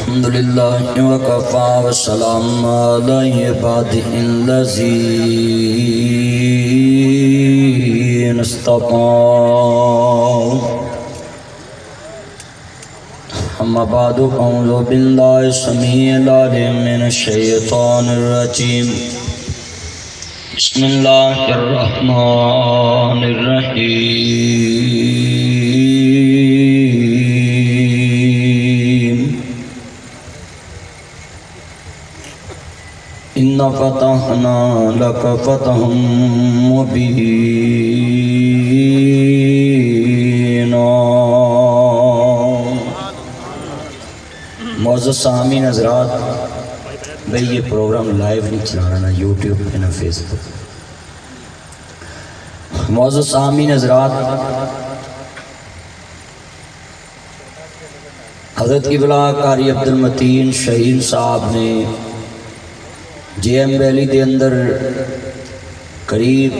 الحمدللہ وکفا وسلام علی عبادہ الذین اصطفیٰ اما بعد اعوذ باللہ السمیع العلیم من الشیطان الرجیم بسم اللہ الرحمن الرحیم ان فتحنا لک فتحا مبینا۔ معزز سامعین حضرات، بھئی یہ پروگرام لائیو نہیں چلانا، نہ یوٹیوب پہ نہ فیس بک۔ معزز سامعین حضرات، حضرت قبلہ قاری عبدالمتین شہین صاحب نے جے ایم ویلی دے اندر قریب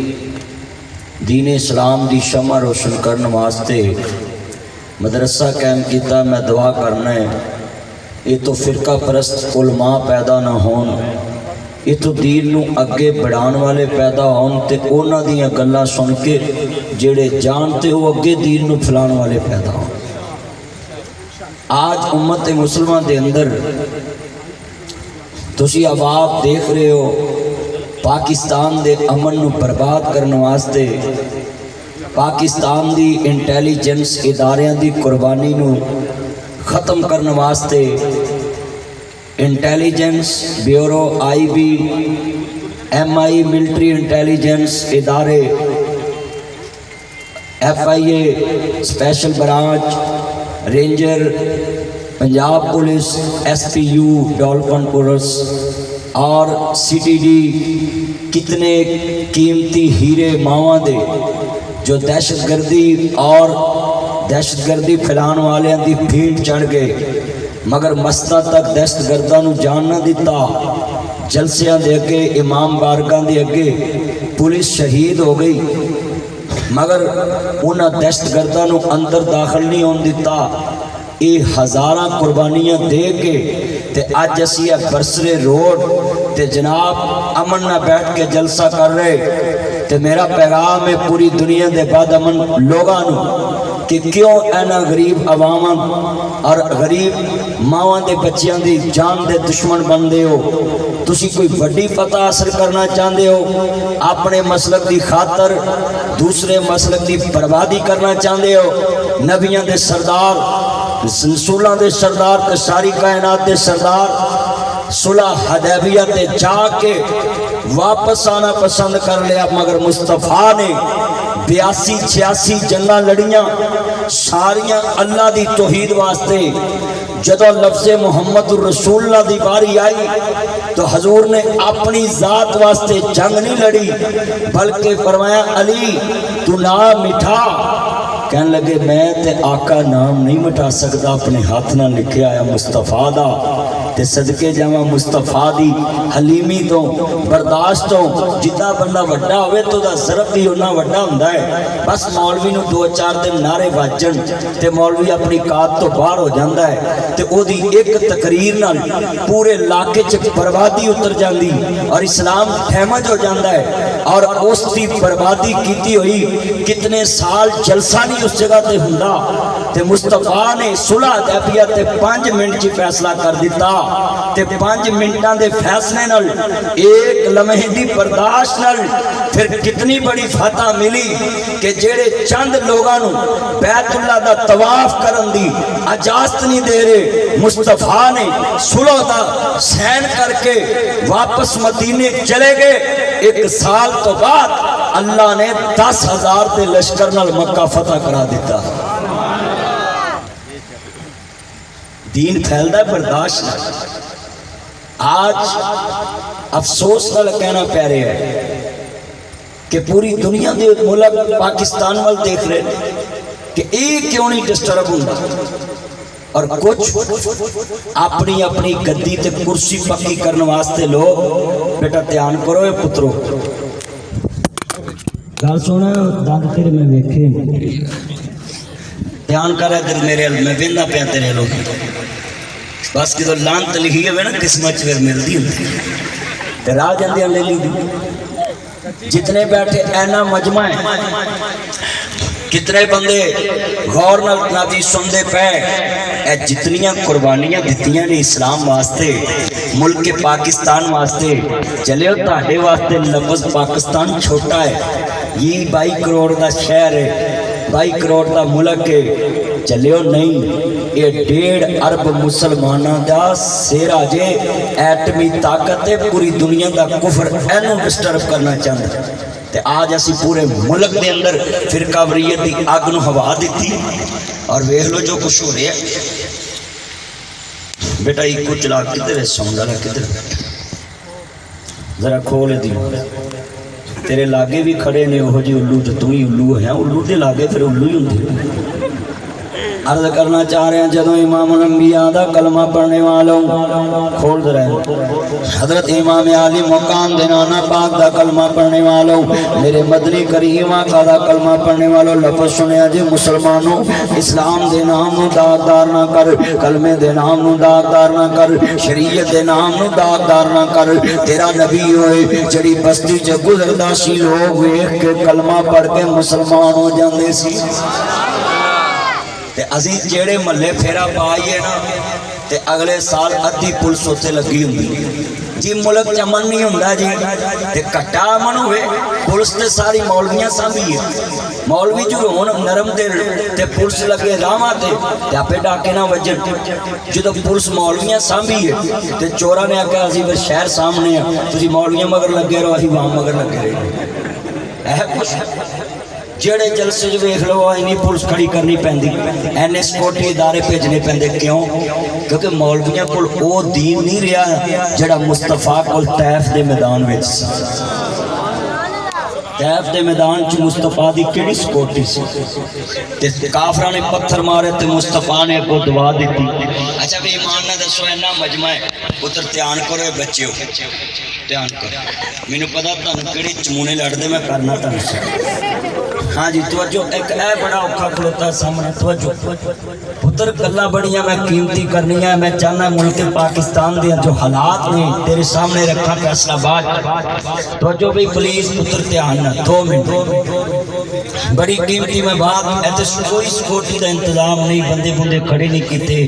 دین اسلام دی شمع روشن کرنے واسطے مدرسہ قائم کیتا۔ میں دعا کرنا ہے یہ تو فرقہ پرست علماء پیدا نہ ہون، یہ تو دین نو اگے بڑھان والے پیدا ہون تے اونا دیاں گلاں سن کے جڑے جانتے ہو اگے دین نو پھلان والے پیدا ہون۔ آج امت مسلمہ دے اندر تسی اب آپ دیکھ رہے ہو پاکستان دے امن نو برباد کرنے واسطے پاکستان دی انٹیلیجنس اداریاں دی قربانی نو ختم کرنے واسطے intelligence bureau I B M I military intelligence ادارے F I A special branch ranger Punjab police S P U dolphin police اور سی ٹی ڈی کتنے قیمتی ہیرے ماواں دے جو دہشت گردی پھیلان والے دی بھیڑ چڑھ گئے، مگر مسجد تک دہشت گرداں نو جان نہ دیتا۔ جلسیاں دے اگے امام بارگاہ دے اگے پولیس شہید ہو گئی، مگر انہاں دہشت گرداں نو اندر داخل نہیں ہون دیتا۔ یہ ہزاراں قربانیاں دے کے تے اج اسی برسرے روڈ تے جناب امن نہ بیٹھ کے جلسہ کر رہے تے میرا پیغام ہے پوری دنیا دے بعد امن لوگاں نو کہ کیوں اینا غریب عواماں اور غریب ماواں دے بچیاں دی جان دے دشمن بن دے ہو۔ تسی کوئی بڑی فتح حاصل کرنا چاہندے ہو، اپنے مسلک دی خاطر دوسرے مسلک دی بربادی کرنا چاہندے ہو۔ نبیاں دے سردار، رسولاں دے سردار تے ساری کائنات دے سردار صلح حدیبیہ تے جا کے واپس آنا پسند کر لیا، مگر مصطفیٰ نے 82-86 جنگاں لڑیاں، ساریاں اللہ دی توحید واسطے۔ جدو لفظ محمد الرسول اللہ دی باری آئی تو حضور نے اپنی ذات واسطے جنگ نہیں لڑی، بلکہ فرمایا علی تو نام مٹھا۔ کہنے لگے میں تے آقا نام نہیں مٹا سکتا، اپنے ہاتھ نہ لکھے آیا مصطفیٰ دا تے صدقے جاواں مصطفیٰ دی حلیمی تو برداشت تو جتنا بندہ وڈا ہوئے تو دا ضرب بھی ہونا وڈا ہوندا ہے۔ بس مولوی نو 2-4 دن نعرے واجن تے مولوی اپنی قات تو باہر ہو جاندا ہے تے او دی ایک تقریر نال پورے علاقے چ بربادی اتر جاندی اور اسلام ڈیمیج ہو جاندا ہے۔ اور اس دی بربادی کیتی ہوئی کتنے سال جلسہ نہیں اس جگہ تے ہوندا تے مصطفیٰ نے صلح حدیبیہ تے 5 منٹ چ فیصلہ کر دیتا تے 5 منٹاں دے فیصلے نال ایک لمحے دی برداشت نال پھر کتنی بڑی فتح ملی کہ جڑے چند لوگاں نو بیت اللہ دا طواف کرن دی اجازت نہیں دے رہے، مصطفیٰ نے صلح دا سین کر کے واپس مدینے چلے گئے۔ 1 سال تو بعد اللہ نے 10,000 دے لشکر نال مکہ فتح کرا دیتا۔ دین پھیلدا ہے برداشت نہ۔ آج افسوس نال کہنا پہ رہا ہے کہ پوری دنیا دے ملک پاکستان وال دیکھ رہے ہیں کہ ایک کیوں نہیں ڈسٹرب ہوندا، اور کچھ اپنی اپنی گدی تے کرسی پکی کرنے واسطے لوگ بیٹا دھیان کرو اے پترو گل سونا دند تیرے میں ویکھے دھیان کر ادھر میرے میں ویندا پیا تیرے لوگ بس جدو لانت لکھی ہوئے نا قسمت پھر ملتی ہوتی تے راہ جاندیاں لے لی دی جتنے بیٹھے اینا مجمع ہے کتنے بندے غور نادی سندے پہ اے جتنیاں قربانیاں دتیاں نے اسلام واسطے ملک پاکستان واسطے چلے ہو تاڑے واسطے لفظ پاکستان چھوٹا ہے یہ 22 کروڑ دا شہر ہے 22 کروڑ دا ملک ہے چلے ہو نہیں یہ 1.5 ارب مسلمانوں دا سیرا جے ایٹمی طاقت ہے پوری دنیا دا کفر اینو ڈسٹرب کرنا چاہتا ہے تے آج اسی پورے ملک دے اندر فرقہ وریت دی آگ نو ہوا دیتی اور ویکھ لو جو کچھ ہو رہا ہے بیٹا ایک کو چلا کدھر ہے ساؤنڈ والا کدھر ذرا کھول دی تیرے لاگے بھی کھڑے نے وہ جی الو تو تم ہی الو ہے الو دے لاگے پھر الو ہی ہوندے عرض کرنا چاہ رہے ہیں جدوں امام الانبیاء دا کلمہ پڑھنے والوں کھول دے رہے حضرت امام علی مقام دینانا پاک دا کلمہ پڑھنے والوں میرے مدنی کریم آقا دا کلمہ پڑھنے والوں لفظ سنیا جی مسلمانوں اسلام دے نام نو داغدار نہ کر کلمے دے نام نو داغدار نہ کر شریعت دے نام نو داغدار نہ کر تیرا نبی ہوئے جڑی بستی چ گزردا سی لوگ ویکھ کے کلمہ پڑھ کے مسلمان ہو جاندے سی تے عزیز جیڑے ملے پھیرا پائیے نا تے اگلے سال ادھی پولیس اتنے لگی ہوندی جی ملک چمن نہیں ہوندا جی تے کٹا امن ہوئے پولیس تے ساری مولویاں سانبھی ہے مولوی جو ہون نرم تے پولیس لگے راواں تے آپے ڈاکے نہ وجن جدو پولیس مولویاں سانبھی ہے تے چوراں نے آکھیا اسی پھر شہر سامنے ہیں تسی مولویاں مگر لگے رہو اسی وہاں مگر لگے رہے اے کچھ جڑے جلسے جو ویکھ لو اینی پولیس کھڑی کرنی پیندی این سکیورٹی ادارے بھیجنے پیندے کیوں کیونکہ مولویاں کول او دین نہیں رہا جڑا مصطفیٰ کول طیف دے میدان وچ طیف دے میدان چ مصطفیٰ دی کیڑی سکیورٹی سی تے کافراں نے پتھر مارے تے مصطفیٰ نے کو دعا دتی اچھا بھی ایمان نہ دسو اینا مجمع ہے پتر دھیان کرو بچیو دھیان کرو مینوں پتہ تانوں کیڑی چمونے لڑدے میں کرنا تانوں ہاں جی توجہ ایک اے بڑا اوکھا کھلوتا سامنے توجہ پتر گلاں بڑیاں میں قیمتی کرنی ہے میں چاہنا ملک پاکستان دے جو حالات نے تیرے سامنے رکھا فیصلہ بات توجہ بھی پلیز پتر دھیان نہ 2 منٹ بڑی قیمتی میں بات ایتے کوئی سکیورٹی دا انتظام نہیں بندے بندے کھڑے نہیں کیتے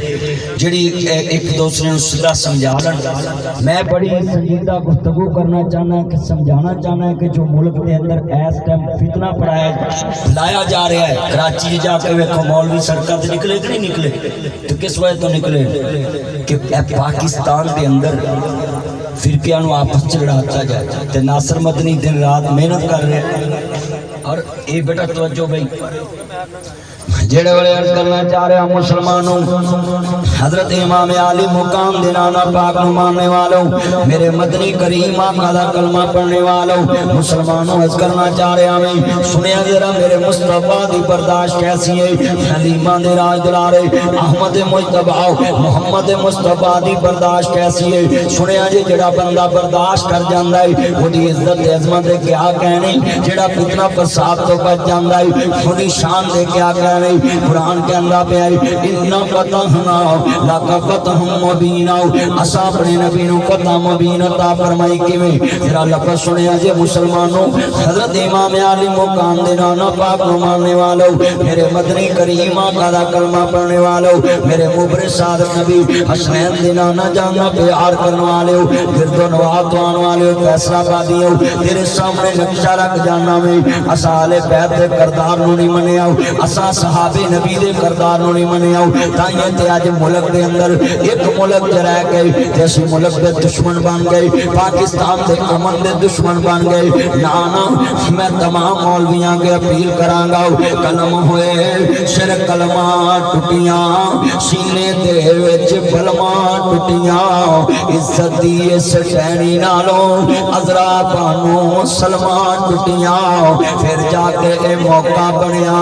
جڑی ایک دوسرے نوں سیدھا سمجھا لن میں بڑی سنجیدہ گفتگو کرنا چاہنا کہ سمجھانا چاہنا ہے کہ جو ملک دے اندر اس ٹائم فتنہ پڑھایا لایا جا رہا ہے کراچی جا کے ویکھو مولوی سڑکاں تے نکلے کہ نہیں نکلے تو کس وجہ تو نکلے کہ پاکستان دے اندر فرقیاں نو آپس چ لڑاتا جائے تے ناصر مدنی دن رات محنت کر رہے اور اے بیٹا توجہ بھائی جڑے والے عرض کرنا چاہ رہے ہیں مسلمانوں حضرت امام علی مقام دینانا پاک نو ماننے والوں میرے مدنی کریم آقا دا کلمہ پڑھنے والوں مسلمانوں عرض کرنا چاہ رہے ہیں سنیا ذرا میرے مصطفیٰ دی برداشت کیسی ہے حلیمہ دے راج دلارے احمد مجتبی محمد مصطفیٰ دی برداشت کیسی ہے سنیا جی جڑا بندہ برداشت کر جاندا ہے وہ دی عزت عظمت دے کیا کہنے جڑا فتنہ فساد تو بچ جاندا ہے وہ دی شان دے کیا کہنے قرآن کے اندر پہ آئی اتنا فتحنا لکا فتح مبینہ اسا اپنے نبی نو فتح مبینہ تا فرمائی کی میں تیرا لفظ سنے آجے مسلمانوں حضرت امام علی مقام دینانا پاک نو ماننے والوں میرے مدنی کریم آقا دا کلمہ پڑھنے والوں میرے مبرد صادق نبی حسین دینانا جانا پیار کرنے والوں گرد و نوات وان والوں فیصلہ بادیوں تیرے سامنے نقشہ رکھ جانا میں اسا آلے بیت دے کردار نو نہیں منے آؤ اسا صحابہ نبی دے کردار نو نہیں منے آؤ تائیں تے آج ملک دے اندر ایک ملک دے رہ گئے جیسے ملک دے دشمن بن گئے پاکستان دے امن دے دشمن بن گئے نانا میں تمام مولویاں کے اپیل کران گا کلم ہوئے سر کلمہ ٹوٹیاں سینے دے وچ بلما ٹوٹیاں عزت دی اس شہنی نالوں عذرا بانو سلمان ٹوٹیاں پھر جا کے اے موقع بنیا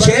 6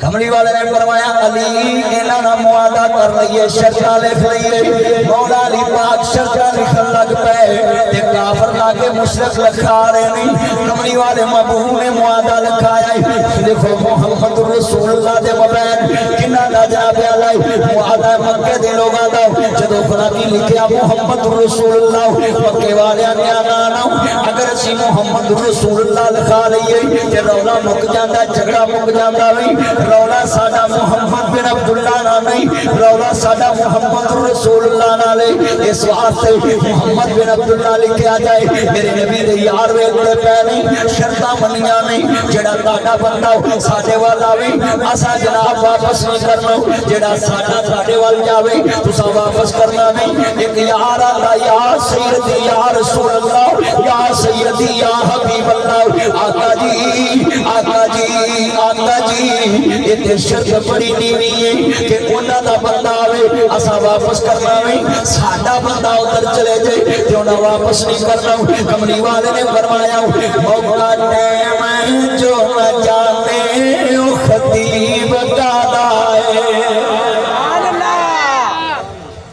کملی والے نے فرمایا علی انہاں نال معاہدہ کر لئیے شرطاں لکھ لئیے مولا علی پاک شرطاں لکھن لگ پئے تے کافر لاگے مشرک لکھا رہے نہیں کملی والے مبہو نے معاہدہ لکھایا ہے لکھو محمد رسول اللہ دے مبین کنہ دا جناب علی معاہدہ مکہ دے لوگاں دا جدو خدا کی لکھیا محمد رسول اللہ مکے والے نے آنا اگر اسی محمد رسول اللہ لکھا لئیے تے رولا مک جاندا جھگڑا مک جاندا وی رولا ساڈا محمد بن عبداللہ نہ نہیں رولا ساڈا محمد رسول اللہ نہ لے اس واسطے محمد بن عبداللہ لکھیا جائے میرے نبی دے یار ویکھدے پے نہیں شرطاں منیاں نہیں جڑا تہاڈا بندہ ساڈے وال آوے اساں جناب واپس نہیں کرنا جڑا ساڈا تہاڈے وال جاوے تساں واپس کرنا نہیں ایک یار آندا یا سیدی یا رسول اللہ یا سیدی یا حبیب اللہ آقا جی آقا جی آقا جی یہ شرط بڑی نیوی ہے کہ انہاں دا بندہ آوے اساں واپس کرنا نہیں ساڈا بندہ ادھر چلے جائے تے انہاں واپس نہیں کرنا کملی والے نے فرمایا موقع ٹائم جو نہ جانے او خطیب کا دائے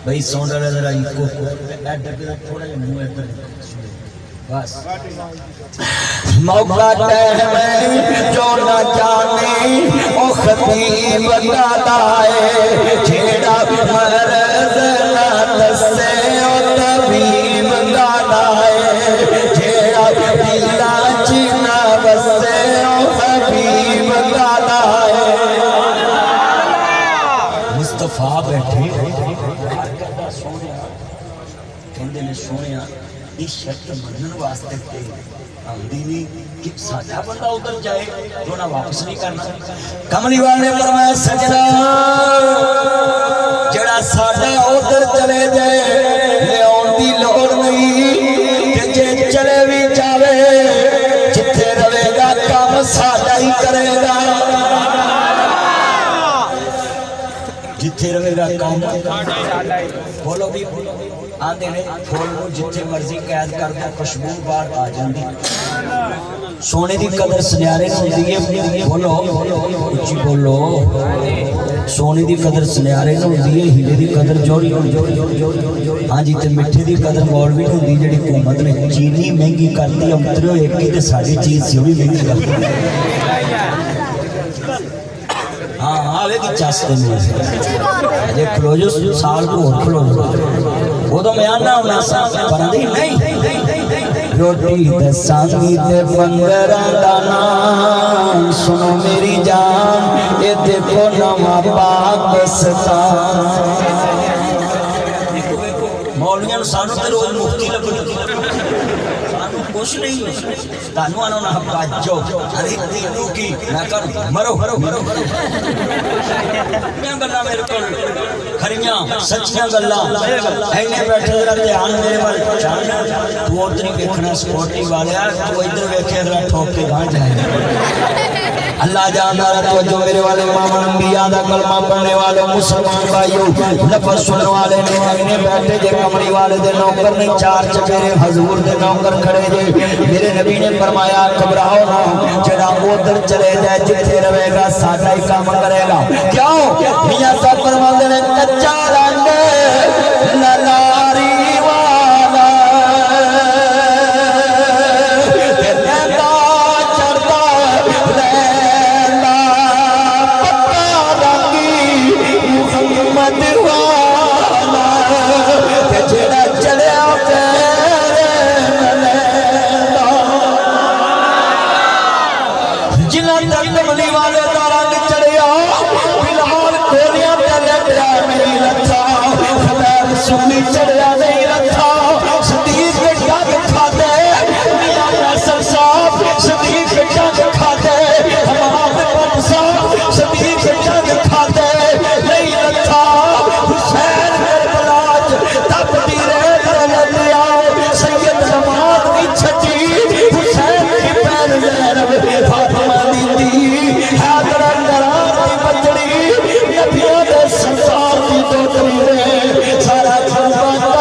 بھئی سون رہے ذرا کو تھوڑا جا منہ ادھر بس موقع ٹائم جو نہ جانے او خطیب کا دائے جھیڑا مرض نہ دسے او طبیب کا دائے جھیڑا علاج نہ بسے او حبیب کا دائے مصطفیٰ بیٹھے کہندے نے سونیا اس شرط منن واسطے تے آمدی نہیں کہ ساڈا بندہ ادھر جائے تو نہ واپس نہیں کرنا کملی والے نے فرمایا سجنا جڑا ساڈا ادھر چلے جائے لے آن دی لوڑ نہیں کہ جے چلے بھی جاوے جتھے رہے گا کام ساڈا ہی کرے گا جتھے رہے گا کام بولو بھی آندے نے پھول کو جتھے مرضی قید کر دے خوشبو بار آ جاندی سونے دی قدر سنیارے ہوندی ہے بولو اچھی بولو سونے دی قدر سنیارے ہوندی ہے ہیلے دی قدر جوڑی ہاں جی تے میٹھے دی قدر مولوی ہوندی جڑی حکومت نے چینی مہنگی کرتی امترو ایک ہی تے ساری چیز سی بھی مہنگی کرتی ہاں آوے کی چاستے میں اجے کھلو جو سال کو اور کھلو وہ تو میں آنا ہونا سا پرندی نہیں روٹی دسانی تے بنگران دانا سنو میری جان اے دیکھو نما پاکستان مولویاں سانو تے روز مفتی لگنی کچھ نہیں تانو آنو نہ باجو ارے تینو کی نہ کر مرو میں گلا میرے کو کھڑیاں سچیاں گلا اینے بیٹھے ذرا دھیان میرے وال چاہنا تو ادھر ہی دیکھنا سپورٹی والے تو ادھر ویکھے ذرا ٹھوک کے گاں جائے اللہ جاندا رہا تو جو میرے والے امام انبیاء دا کلمہ پڑھنے والے مسلمان بھائیو لفظ سننے والے نے اینے بیٹھے جے کمری والے دے نوکر نہیں چار چپیرے حضور دے نوکر کھڑے جے میرے نبی نے فرمایا گھبراؤ نہ جڑا ادھر چلے جائے جتھے رہے گا ساڈا ہی کام کرے گا کیوں میاں صاحب فرماتے ہیں کچا رنگ للاری والا رہندا چڑھدا رہندا پکا رنگی محمد والا جڑا چلیا کملی والے دا رنگ چڑھیا فلحال کھولیاں تے لٹیا نہیں رکھا خبر سنی چڑھیا نہیں رکھا صدیق کے ڈگ کھاتے میاں ناصر صاحب صدیق کے ڈگ کھاتے امام بٹ صاحب صدیق کے ڈگ کھاتے نہیں رکھا حسین کربلاج تب بھی رہ لیا سید نماز کی چھٹی حسین کی پیر زینب فاطمہ سارا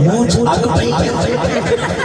ਮੂੰਹ 'ਚ ਅੱਗ ਪਈ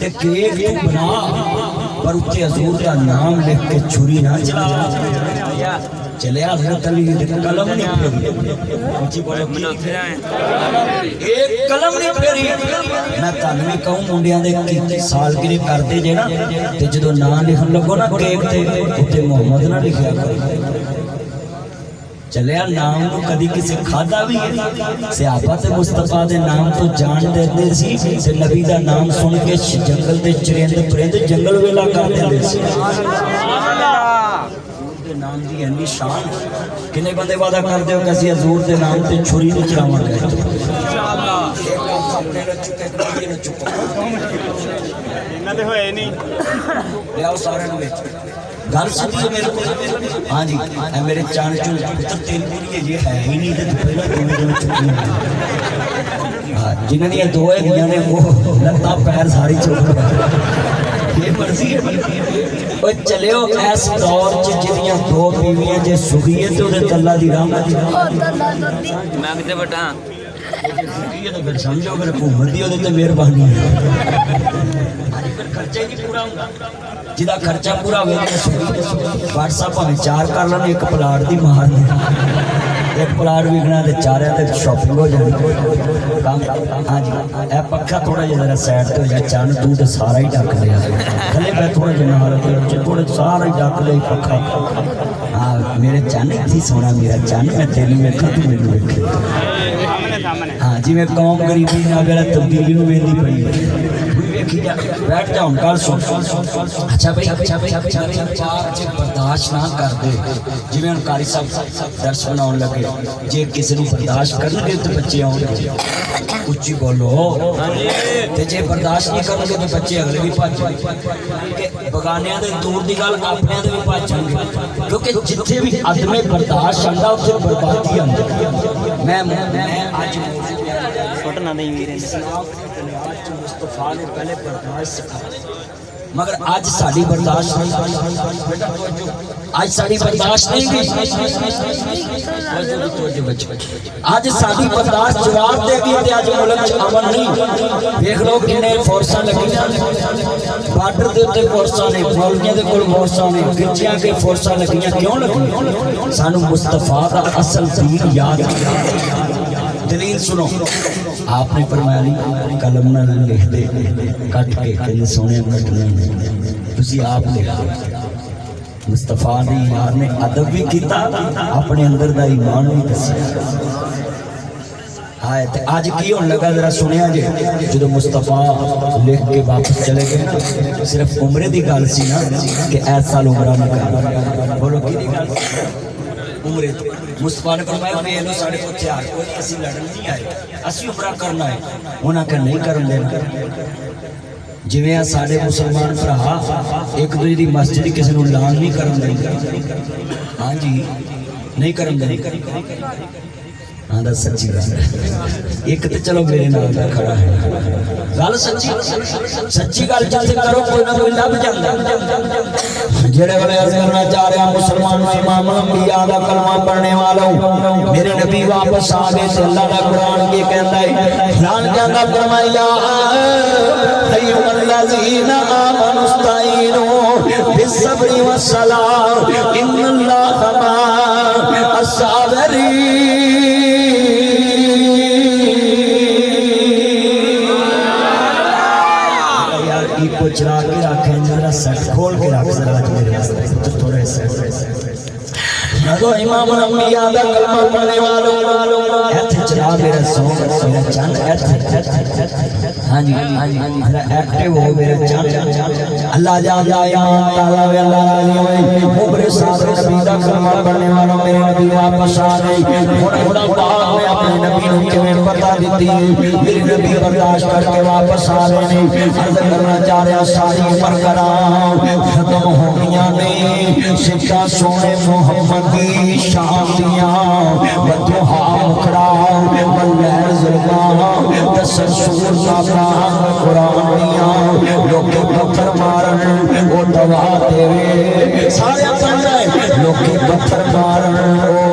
تے کیک تو بنا پر اتنے حضور کا نام لکھ کے چھری نہ چلا چلے حضرت علی دی قلم نہیں پھیری ایک قلم نہیں پھیری میں تانوں بھی کہوں منڈیاں دے سالگرہ کردے جے نا تے جدوں نام لکھن لگو نا کیک تے تے محمد نہ لکھیا کرو چلے نام نو کدی کسی کھادا بھی ہے صحابہ تے مصطفیٰ دے نام تو جان دے سی تے نبی دا نام سن کے جنگل دے چرند پرند جنگل ویلا کر دے سی نام دی اینی شان کنے بندے وعدہ کر دیو کہ اسی حضور دے نام تے چھری نہیں چلاواں گے انشاءاللہ ایک کام اپنے نہ چکے کبھی نہ چکو انہاں دے ہوئے نہیں لے آؤ سارے نوں وچ گل سنی ہے میرے کو ہاں جی اے میرے چان چون پتر تین میری یہ ہے ہی نہیں تے پہلا دو چکی ہاں جنہاں دی دو ہے گیاں نے وہ لتاں پیر ساری چوک یہ مرضی ہے او چلیو اس دور چ جڑیاں دو بیویاں جے سخی ہے تے اودے اللہ دی رحمت میں کتے بٹا یہ تو پھر سمجھو پھر حکومت دی اودے تے مہربانی ہے خرچہ ہی پورا ہوندا جدا خرچہ پورا ہوئے واٹس ایپ ہمیں 4 کر لیں ایک پلاٹ دی مار دیں ایک پلاٹ وکنا تے 4 تے شاپنگ ہو جائے ہاں جی اے پکا تھوڑا جہا ذرا سائڈ تے ہو جائے چان تو تے سارا ہی ڈک لیا تھلے پہ تھوڑا جہا نال تھوڑے سارا ہی ڈک لیا پکا ہاں میرے چان تھی سونا میرا چان میں تینوں ویکھاں تو مینوں ویکھے ہاں جی میں قوم غریبی نال جڑا تبدیلی نوں ویندی پئی بیٹھ جاؤ گل سن اچھا بھائی پاک جی برداشت نہ کر دے جی میں قاری صاحب درس بناؤن لگے جی کسی نے برداشت کرن گے تو بچے آؤ گے اچھی بولو تے جے برداشت نہیں کرن گے تو بچے اگلے بھی بھج جان گے بگانیاں دے دور دی گل اپنے دے بھی بھج جان گے کیونکہ جتھے بھی عدم برداشت آندا اوتھے بربادی آندی میں اج چھوٹا نہ نہیں میرے مصطفیٰ نے پہلے برداشت سکھایا مگر آج ساڑی برداشت نہیں آج ساڑی برداشت نہیں گئی آج ساڑی برداشت جواب دے گی تے آج ملک امن نہیں دیکھ لو کنے فورساں لگی بارڈر دے تے فورساں نے مولویاں دے کول فورساں نے گرجیاں کے فورساں لگیاں کیوں لگی سانو مصطفیٰ دا اصل دین یاد دلیل سنو آپ نے فرمایا نہیں قلم نہ لکھ دے کٹ کے کہیں سونے کٹنے تسی آپ لکھ دے مصطفیٰ نے یار نے ادب بھی کیتا اپنے اندر دا ایمان بھی دسیا ہائے تے آج کی ہون لگا ذرا سنیا جے جدو مصطفیٰ لکھ کے واپس چلے گئے نا صرف عمرے دی گل سی نا کہ ایس سال عمرہ نہ کرنا بولو کی دی گل عمرے مصطفیٰ نے فرمایا میں یہ ساڑھے کو تیار کوئی اسی لڑن نہیں آئے اسی عمرہ کرنا ہے انہاں کہ نہیں کرن دینا جویں ساڑھے مسلمان پرہا ایک دوسری دی مسجد کسی نے لان نہیں کرن دینا ہاں جی نہیں کرن دینا ہاں دا سچی گل ایک تے چلو میرے نال دا کھڑا ہے گل سچی گل جلدی کرو کوئی نہ کوئی لب جاندا جڑے والے عرض کرنا چاہ رہے ہیں مسلمان امام الانبیاء دا کلمہ پڑھنے والوں میرے نبی واپس آ گئے تے اللہ دا قرآن کی کہندا ہے قرآن کہندا فرمایا ایھا الذین آمنوا استعینوا بالصبر والصلاۃ ان اللہ مع الصابرین کو چرا کے رکھیں ذرا سیٹ کھول کے رکھ ذرا میرے واسطے تھوڑے سے نگو امام الانبیاء دا کلمہ پڑھنے والوں ایتھے چلا میرا سون میرا چاند ایتھے ہاں جی ذرا ایکٹیو ہو میرا چاند اللہ جان جا ایمان تعالی و اللہ راضی ہوئے عمر صاحب نبی دا کلمہ پڑھنے والوں میرے نبی واپس آ گئے تھوڑا پاک میں اپنے نبی نو کیویں بتا دیتی میرے نبی برداشت کر کے واپس آ گئے نے عرض کرنا چاہ رہا ساری عمر کراں ختم ہو گیاں نے سکھا سونے محمد کی شام دیاں بدوہا مکھڑا واللیل ظلماں دسر سور نابا قرآن دیاں لوگے پتھر مارن وہ دوا تیرے سارے پڑھ رہے لوگے پتھر مارن وہ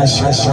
1000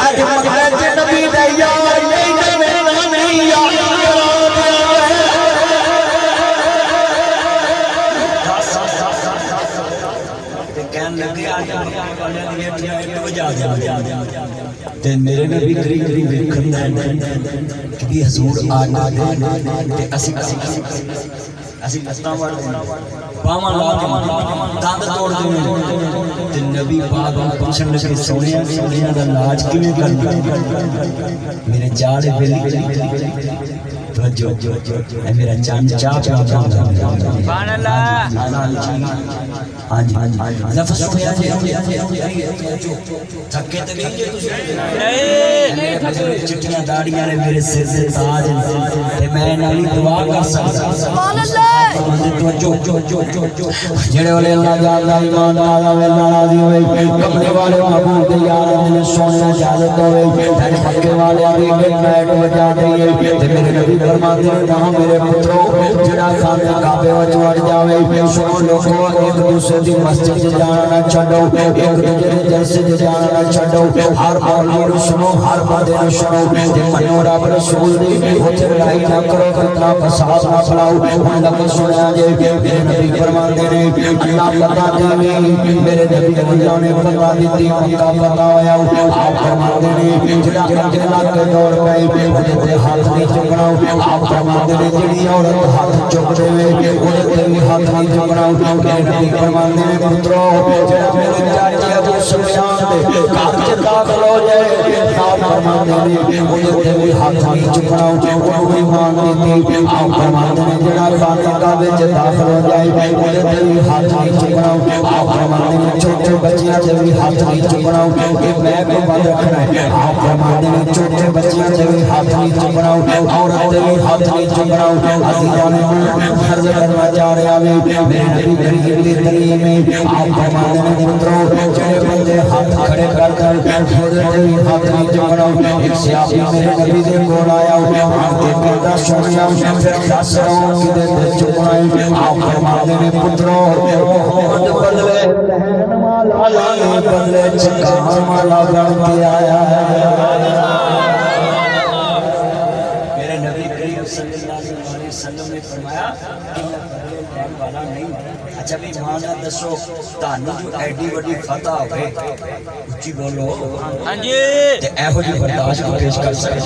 اج مقصد نبی دا یار نہیں جانا نہیں یار تے میرے نبی کریم ویکھدا ہے کہ حضور آ گئے تے اسی لتاں وڑ باواں لا کے دند توڑ دینے تے نبی پاک پوچھن لگے سونیا سونیا دا علاج کیویں کرنا میرے جاڑے ویلی توجہ اے میرا چاند چاہ پیا جاندا سبحان اللہ ہاں جی لفظ سنیا جی تھکے تے نہیں جی تسی نہیں چٹیاں داڑیاں نے میرے سر سے تاج تے میں نالی دعا کر سکدا سبحان اللہ توجہ جڑے والے اللہ جاندا ایمان والا وے راضی ہوئے کمرے والے محبوب دے یار نے سونے اجازت ہوئے تے پکے والے دی میٹ بجا دئیے تے میرے نبی فرماتے ہیں نہ میرے پترو جڑا خانہ کعبے وچ وڑ جاوے سنو لوگو ایک دوسرے دی مسجد جانا نہ چھڈو ایک دوسرے دے جلسے جانا نہ چھڈو ہر مولوی نو سنو ہر بندے نو سنو تے منو رب رسول دی اوتھے لڑائی نہ کرو فتنہ فساد نہ پھیلاؤ ہن لفظ سنیا جے میرے نبی فرماندے نے اللہ پتہ دے میرے نبی اللہ نے پتہ دتی مکہ پتہ ہویا آپ فرماندے نے جڑا کنجے لا کے دوڑ پئے اودے تے ہاتھ نہیں چکنا آپ فرماندے نے جڑی عورت ہاتھ چک دے اودے تے بھی ہاتھ نہیں چکنا میرے نبی فرماندے نے پترو جڑا میرے چاچے ابو سفیان دے گھر وچ داخل ہو جائے آپ فرماندے نے اودے تے بھی ہاتھ نہیں چکنا اونوں بھی مان دتی آپ فرماندے نے جڑا خانہ کعبے وچ داخل ہو جائے اودے تے بھی ہاتھ نہیں چکنا آپ فرماندے نے چھوٹے بچیاں تے بھی ہاتھ نہیں چکنا اے میں کو بند رکھنا ہے آپ فرماندے نے چھوٹے بچیاں تے بھی ہاتھ نہیں چکنا عورت تے بھی ہاتھ نہیں چکنا عزیزاں نے عرض کرنا چاہ رہا ہے میرے نبی کریم دی تعلیم میں آپ فرماندے نے پترو جڑے بندے ہاتھ کھڑے کر کر اودے تے بھی ہاتھ نہیں چکنا ایک صحابی میرے نبی دے کول آیا آن کے کہندا سنیا پھر دس رہا کدے تے چکنا ہے آپ فرماندے نے پترو محمد بدلے رہن والا بدلے چکان والا بن کے آیا ہے میرے نبی کریم صلی اللہ علیہ وسلم نے فرمایا کہ میں بدلے رہن والا نہیں اچھا بھی مانا دسو تانوں جو ایڈی وڈی فتح ہوئے اچھی بولو ہاں جی تے ایہو جی برداشت پیش کر سکتے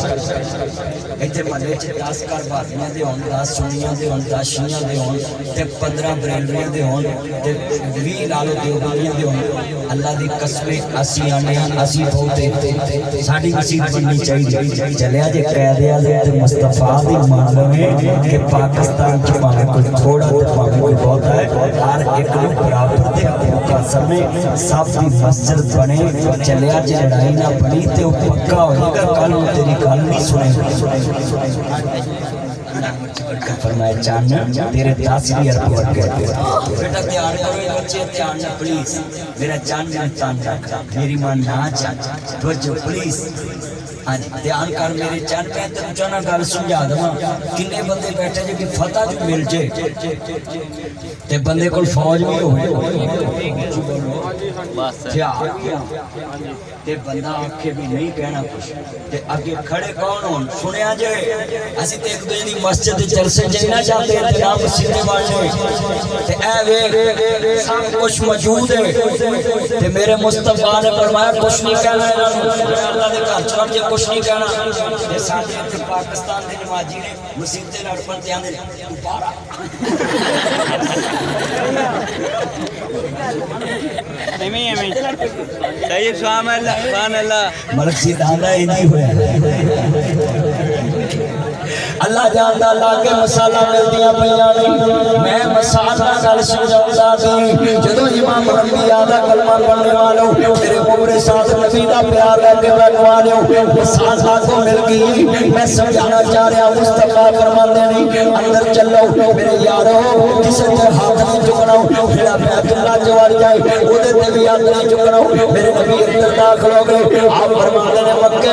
ایتھے محلے چ 10 گھر بھابیاں دے ہون 10 سنیاں دے ہون 10 شیعیاں دے ہون تے 15 بریلویاں دے ہون تے 20 لالو دیوبندیاں دے ہون اللہ دی قسم اسی آنے اسی بہتے ساڈی مسجد بننی چاہیے چلیا جے قائد اعظم تے مصطفیٰ دی مان لویں کہ پاکستان چ پاویں کوئی تھوڑا تے پاویں کوئی بہت ہے ہر ایک نو برابر دے موقع سمے سب دی مسجد بنے چلیا جے لڑائی نہ بنی تے او پکا ہوئے گا کل تیری گل نہیں سنے فرمایا چاند تیرے 10 بھی عرب بڑھ گئے بیٹا دھیان کرو بچے دھیان نہ پلیز میرا چاند میں تان رکھ میری ماں نہ چاند توجہ پلیز دھیان کر میرے چاند میں تے چانا گل سمجھا دواں کنے بندے بیٹھے جے کہ فتح جو مل جے تے بندے کول فوج بھی ہوئے تے بندہ آکھے بھی نہیں کہنا کچھ تے اگے کھڑے کون ہون سنیا جے اسی تے ایک دوجے دی مسجد دے جلسے جنہ چاہتے ہیں جناب مسجد والے تے اے ویکھ سب کچھ موجود ہے تے میرے مصطفیٰ نے فرمایا کچھ نہیں کہنا انہاں نوں اللہ دے گھر چڑھ کے کچھ نہیں کہنا تے ساڈے تے پاکستان دے نمازی نے مسجد تے لڑ پن تے آندے دوبارہ صحیح سبحان اللہ ملک سی داندا ہی نہیں ہویا اللہ جاندا لاگے مسالہ ملدیاں پیاں نہیں میں مسالہ گل سمجھاوندا سی جدوں امام انبیاء دا کلمہ پڑھنے والو میرے عمر ساتھ نبی دا پیار لے کے بیٹھنے والو مسالہ کو مل گئی میں سمجھانا چاہ رہا مصطفیٰ فرماندے نہیں اندر چلو میرے یارو کسے تے ہاتھ نہیں چکنا جڑا بیت اللہ جو وڑ جائے اودے تے بھی ہاتھ نہیں چکنا میرے نبی اندر داخل ہو گئے آپ فرماندے نے مکے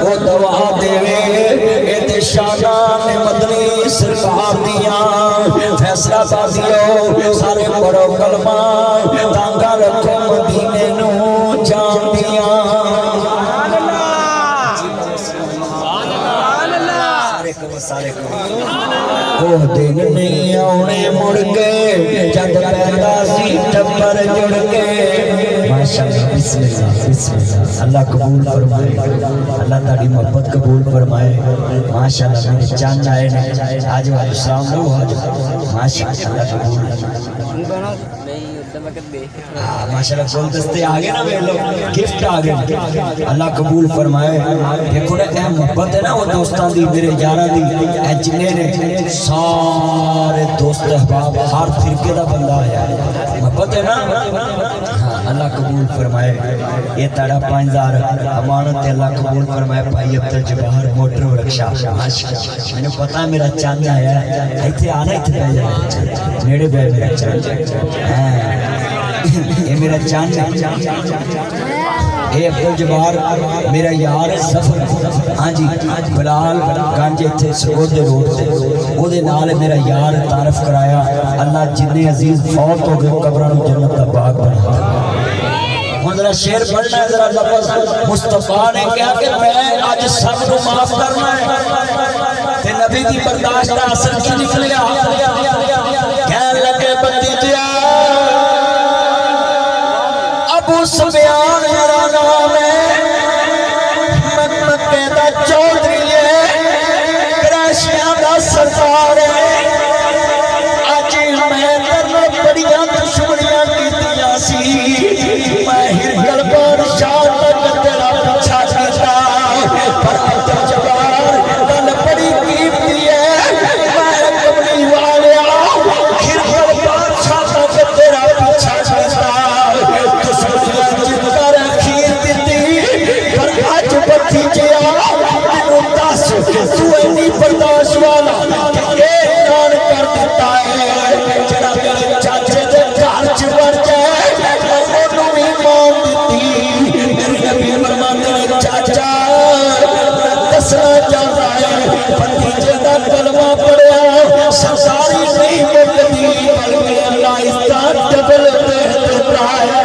وہ دوا دیوے اے شانہ نے مدنی سرکار دیاں فیصلہ پا دیو سارے پڑھو کلمہ تانگا رکھو مدینے نو جان دیاں سارے وہ دن نہیں آنے مڑ کے جد پیدا سی ٹبر جڑ کے ماشاءاللہ بسم اللہ بسم اللہ اللہ قبول فرمائے اللہ تاڑی محبت قبول فرمائے ماشاءاللہ میرے چاند آئے نے آج والے شام رو آج ماشاءاللہ قبول ماشاءاللہ کول دستے آگے نا میں لوگ گفٹ آگے اللہ قبول فرمائے دیکھو نا اے محبت ہے نا وہ دوستان دی میرے یارہ دی اے جنے نے سارے دوست احباب ہر فرقے دا بندہ آیا محبت ہے نا اللہ قبول فرمائے یہ تاڑا 5000 امانت اللہ قبول فرمائے بھائی عبدالجبار موٹر و رکشہ میں نے پتا میرا چاند آیا ہے ایتھے آنا ایتھے پہ جائے نیڑے بے میرا چاند یہ میرا چاند اے عبدالجبار میرا یار سفر ہاں جی بلال گانجے تھے سرود دے روڈ تھے وہ دے نال میرا یار تعارف کرایا اللہ جن عزیز فوت ہو گئے قبران جنت دا باغ بنا ہوں ذرا شعر پڑھنا ہے ذرا لفظ مصطفیٰ نے کہا کہ میں آج سب کو معاف کرنا ہے تے نبی دی برداشت کا اثر کی نکلیا کہنے لگے بھتیجا ابو سفیان میرا نام ہے مکے دا چودھری ہے قریشیاں دا سردار ہے اج میں تیرے بڑیاں دشمنیاں کیتیاں سی میں ہرکل بادشاہ تک تیرا پیچھا کیتا پر عبدالجبار گل بڑی قیمتی ہے میں کملی والیا ہرکل بادشاہ تک تیرا پیچھا کیتا برداشت والا کہ اعلان کر دیتا ہے جڑا میرے چاچے دے گھر چ بڑھ جائے انہوں بھی مان دیتی میرے نبی فرماتے ہیں چاچا دسنا چاہتا ہے بھتیجے دا کلمہ پڑھیا سرکاری نہیں مکتی بلکہ اللہ اس کا ڈبل دے دیتا ہے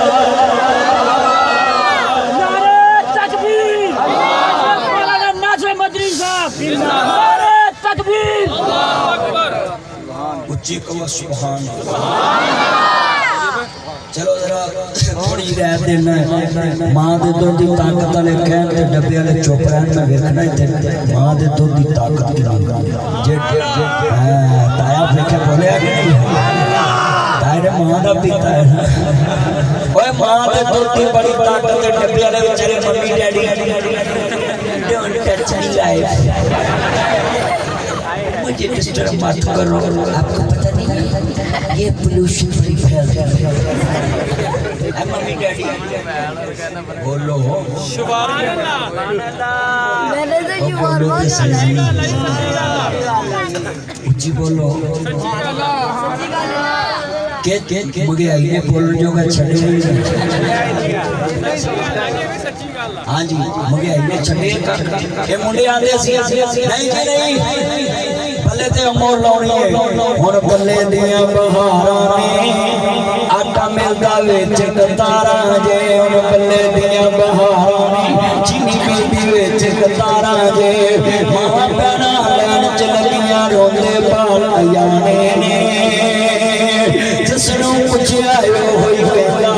اچھی کما سبحان چلو ذرا تھوڑی رہ دینا ہے ماں دے دو دی طاقت والے کہن تے ڈبے والے چپ رہن میں ویکھنا تے ماں دے دو دی طاقت کی تایا دیکھے بولیا کہ تائرے ماں دا پیتا ہے اوے ماں دے دو دی بڑی طاقت تے ڈبے والے بیچارے mummy daddy don't touch me life مجھے ڈسٹرب مت کرو آپ کو پتہ نہیں یہ پولوشن فری پھیلتا ہے ممی ڈیڈی بولو سبحان اللہ میں نے تو اچھی بولو کہ مجھے آئیے بولو جو گا چھڑے ہاں جی مجھے آئیے چھڑے کہ منڈے آدھے سی نہیں کہ نہیں بلے تے امور لونی ہے ہن بلے دیاں بہاراں نے آٹا ملدا وچ کتاراں جے ہن بلے دیاں بہاراں نے چینی ملدی وچ کتاراں جے ماں بہنا لین چ لگیاں روندے بال ایانے نے جس نوں پوچھیا ہوئی کہندا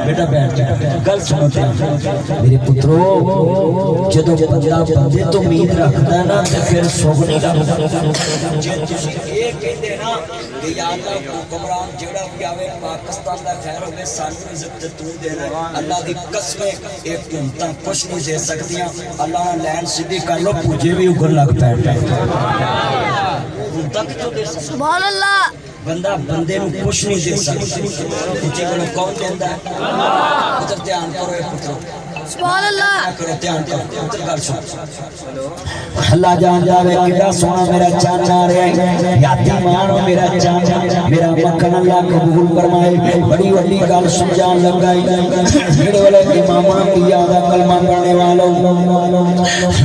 بیٹا بیٹھ جا گل سنو میرے پترو جدو بندہ بندے تو امید رکھتا ہے نا تے پھر سوگ نہیں رکھتا جے تسی اے کہندے نا کہ یا اللہ حکمران جیڑا بھی آوے پاکستان دا خیر ہوے سانو عزت تے تو دینا اللہ دی قسم ایک حکومتاں کچھ نہیں دے سکتیاں اللہ نے لین سیدھی کر لو پوجے بھی اگن لگ پے سبحان اللہ بندہ بندے نو کچھ نہیں دے سکتا کچھ کون دیندا ہے ادھر دھیان کرو اے پترو سبحان اللہ کرے دھیان کر گل سن اللہ جان جاوے کڈا سونا میرا چاچا رہا ہے یادی مانو میرا چاچا میرا مکھن اللہ قبول فرمائے بڑی وڈی گل سمجھان لگا میرے والے امام انبیاء دا کلمہ پڑھنے والوں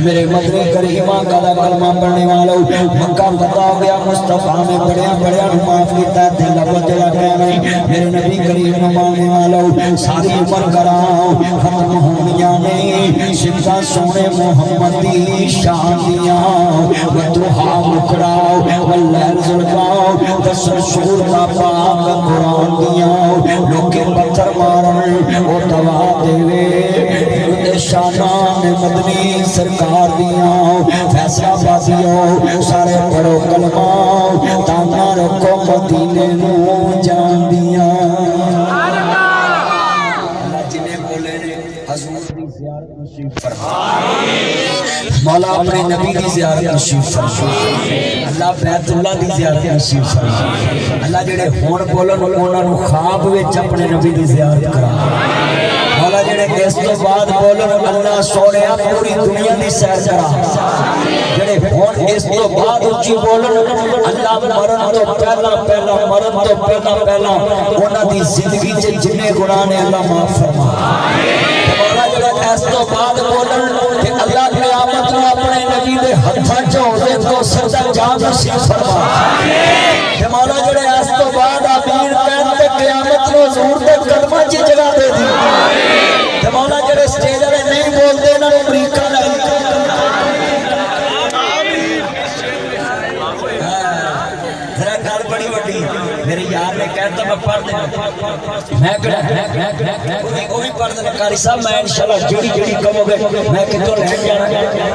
میرے مدنی کریمہ کا دا کلمہ پڑھنے والوں مکہ فتح ہو گیا مصطفیٰ میں بڑیا بڑیا معاف کیتا تے لفظ جڑا کہنا میرے نبی کریم نو ماننے والوں ساری عمر کراؤ ختم ہونیاں نے سکھا سونے محمد دی شان دیاں وتوہا مکراؤ واللیل زلفاؤ دسر شور کا پاک قرآن دیاں لوکے پتھر مارن او دوا دے شانان مدنی سرکار دیاں فیصلہ بازیوں سارے پڑھو کلمہ تانا رکھو مدینے نو جان دیاں اللہ جنہیں بولے حضور دی زیارت نصیب فرمائے مولا اپنے نبی دی زیارت نصیب فرمائے اللہ بیت اللہ دی زیارت نصیب فرمائے اللہ جڑے ہون بولن انہاں نو خواب وچ اپنے نبی دی زیارت کرا مولا جڑے اس تو بعد بولن اللہ سونیا پوری دنیا دی سیر کرا جڑے ہون اس تو بعد اونچی بولن اللہ مرن تو پہلا مرن تو پہلا انہاں دی زندگی وچ جنے گناہ نے اللہ معاف فرما مولا جڑے اس تو بعد بولن کہ اللہ قیامت میں اپنے نبی دے ہتھاں چ ہوے تو سجدہ جان نصیب فرما کہ مولا جڑے اس تو بعد امین کہن تے قیامت نو حضور دے قدماں چ جگہ دے دی تے مولا جڑے سٹیج تے نہیں بولدے انہاں نوں امریکہ لے ذرا گل بڑی وڈی میرے یار نے کہتا میں پڑھ دے میں کہا وہ بھی پڑھ دے قاری صاحب میں انشاءاللہ جڑی جڑی کہو گے میں کتوں لے جانا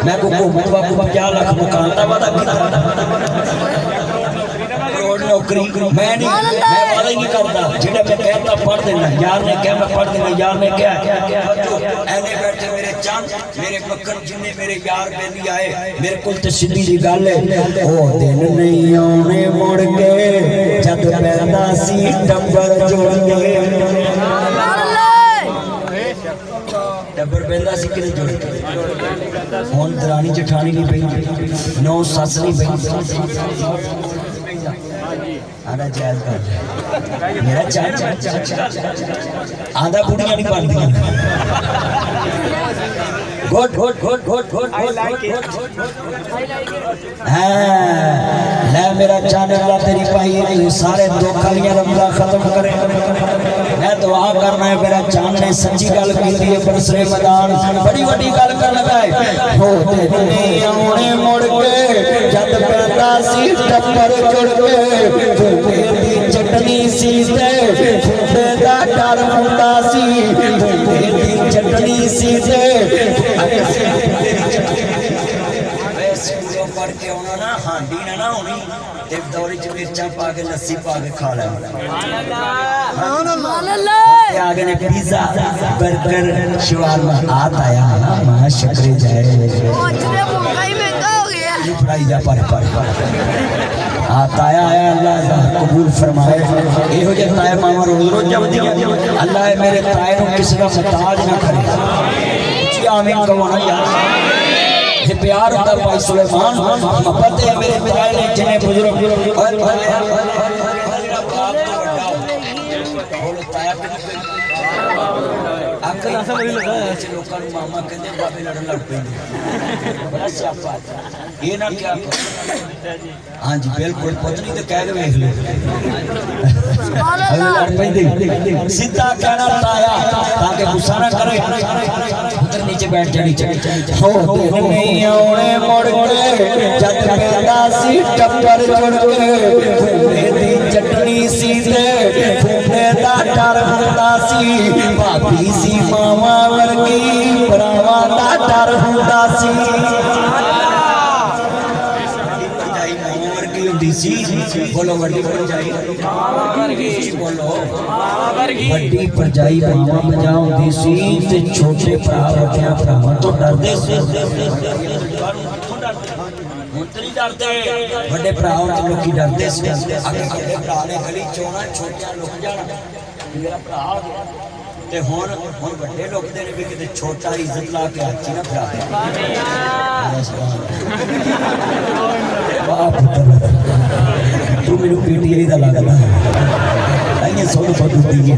میں کو حکومت باپو 50 لاکھ مکان دا وعدہ کیتا نوکری میں نہیں میں وعدہ ہی نہیں کرتا جڑا میں کہتا پڑھ دینا یار نے کہا میں پڑھ دینا یار نے کہا اینے بیٹھے میرے چاند میرے مکھن جنے میرے یار بیلی آئے میرے کل تے سیدھی جی گل ہے او دن نہیں آنے مڑ کے جب پیدا سی ٹبر جوڑ کے ٹبر پیدا سی کنے جوڑ کے ہون درانی جٹھانی نہیں پئی نو سس نہیں پئی آدھا جائز کر میرا چاچا آدھا بڑیاں نہیں پڑھ دیا گھوٹ گھوٹ گھوٹ گھوٹ گھوٹ لے میرا چاند اللہ تیری پائی سارے دھوکھالیاں رمضان ختم کرے میں دعا کرنا ہے میرا چاند نے سچی گل کی ہے برسرے میدان بڑی وڈی گل کر لگا ہے ہوتے نہیں آنے مڑ کے جد پیدا سی ٹبر جڑ کے پھوٹے دی چٹنی سی تے پھوٹے دا ڈر ہوندا سی پھوٹے دی چٹنی سی تے سکولوں پڑھ کے ہونا نا ہانڈی نہ ہونی تے دوری چ مرچاں پا کے لسی پا کے کھا لینا آگے نے پیزا برگر شوارما آتا ہے ماں شکر جائے پڑھائی جا پڑھ آتا ہے اللہ قبول فرمائے یہ ہو جائے تائے ماما روز روز جب دیا اللہ میرے تائے نو کسی کا محتاج نہ کرے جی آمین کہوانا یار یہ پیار ہوتا بھائی سلیمان محبت ہے میرے تائے نے جنہیں بزرگ اور اکل ایسا بڑی لگا ہے لوکاں نوں ماما کہندے بابے لڑن لگ پیندے بڑا سیاپا یہ نہ کیا ہاں جی بالکل پتنی تے کہہ کے ویکھ لے سبحان اللہ سیدھا کہنا تایا تاکہ غصہ نہ کرے پتر نیچے بیٹھ جانی چاہیے ہو نہیں اونے مڑ کے جد پیدا سی ٹبر جڑ کے پھوٹے دی چٹنی سی تے پھوٹے دا ڈر ہوندا سی بھابی سی ماما ورگی براواں دا ڈر ہوندا سی بولو وڈی پرجائی بولو وڈی پرجائی ماما بجا ہوندی سی تے چھوٹے بھرا وڈیاں بھراواں تو ڈردے سی مونتری ڈردے وڈے بھراواں تو لوکی ڈردے سی اگے وڈے بھرا نے گلی چونا چھوٹیاں لک جانا میرا بھرا ਤੇ ਹੁਣ ਵੱਡੇ ਲੋਕ ਦੇ ਨੇ ਵੀ ਕਿਤੇ ਛੋਟਾ ਇੱਜ਼ਤ ਲਾ ਕੇ ਹੱਥ 'ਚ ਨਾ ਫੜਾ ਦੇ ਵਾਹ ਪੁੱਤਰ ਤੂੰ ਮੈਨੂੰ ਪੀਟੀਆਈ ਦਾ ਲੱਗਦਾ ਇਹ ਸੋਧ ਦਿੱਤੀ ਹੈ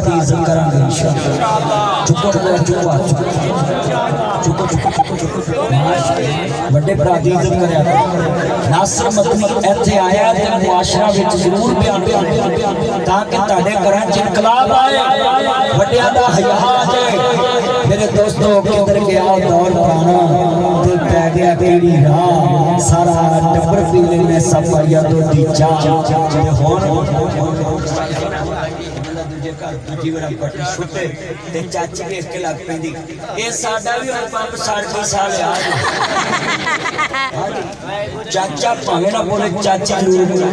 ਦੀ ਇੱਜ਼ਤ ਕਰਾਂਗੇ ਇੰਸ਼ਾਅੱਲਾ ਚੁੱਪ ਵੱਡੇ ਭਰਾ ਦੀ ਇੱਜ਼ਤ ਕਰਿਆ ਨਾਸਰ ਮਦਨੀ ਇੱਥੇ ਆਇਆ ਤੇ ਮੁਆਸ਼ਰਾ ਵਿੱਚ ਜ਼ਰੂਰ ਬਿਆਨ ਤਾਂ ਕਿ ਤੁਹਾਡੇ ਘਰਾਂ 'ਚ ਇਨਕਲਾਬ ਆਏ ਵੱਡਿਆਂ ਦਾ ਹਯਾ ਆ ਜਾਏ ਮੇਰੇ ਦੋਸਤੋ ਕਿਧਰ ਗਿਆ ਦੌਰ ਪੁਰਾਣਾ ਤੇ ਪੈ ਗਿਆ ਕਿਹੜੀ ਰਾਹ ਸਾਰਾ ਟੱਬਰ ਪੀ ਲੈਨੇ ਸਪਾਈਆ ਤੋਂ ਦੀ ਚਾਹ ਤੇ ਹੁਣ ਦੂਜੇ ਘਰ ਦੂਜੀ ਵਾਰ ਪੱਟੀ ਛੁੱਟੇ ਤੇ ਚਾਚੀ ਵੇਖ ਕੇ ਲੱਗ ਪੈਂਦੀ ਇਹ ਸਾਡਾ ਵੀ ਹੁਣ ਪੰਪ 60 ਸਾਲ ਆ ਚਾਚਾ ਭਾਵੇਂ ਨਾ ਬੋਲੇ ਚਾਚੀ ਜ਼ਰੂਰ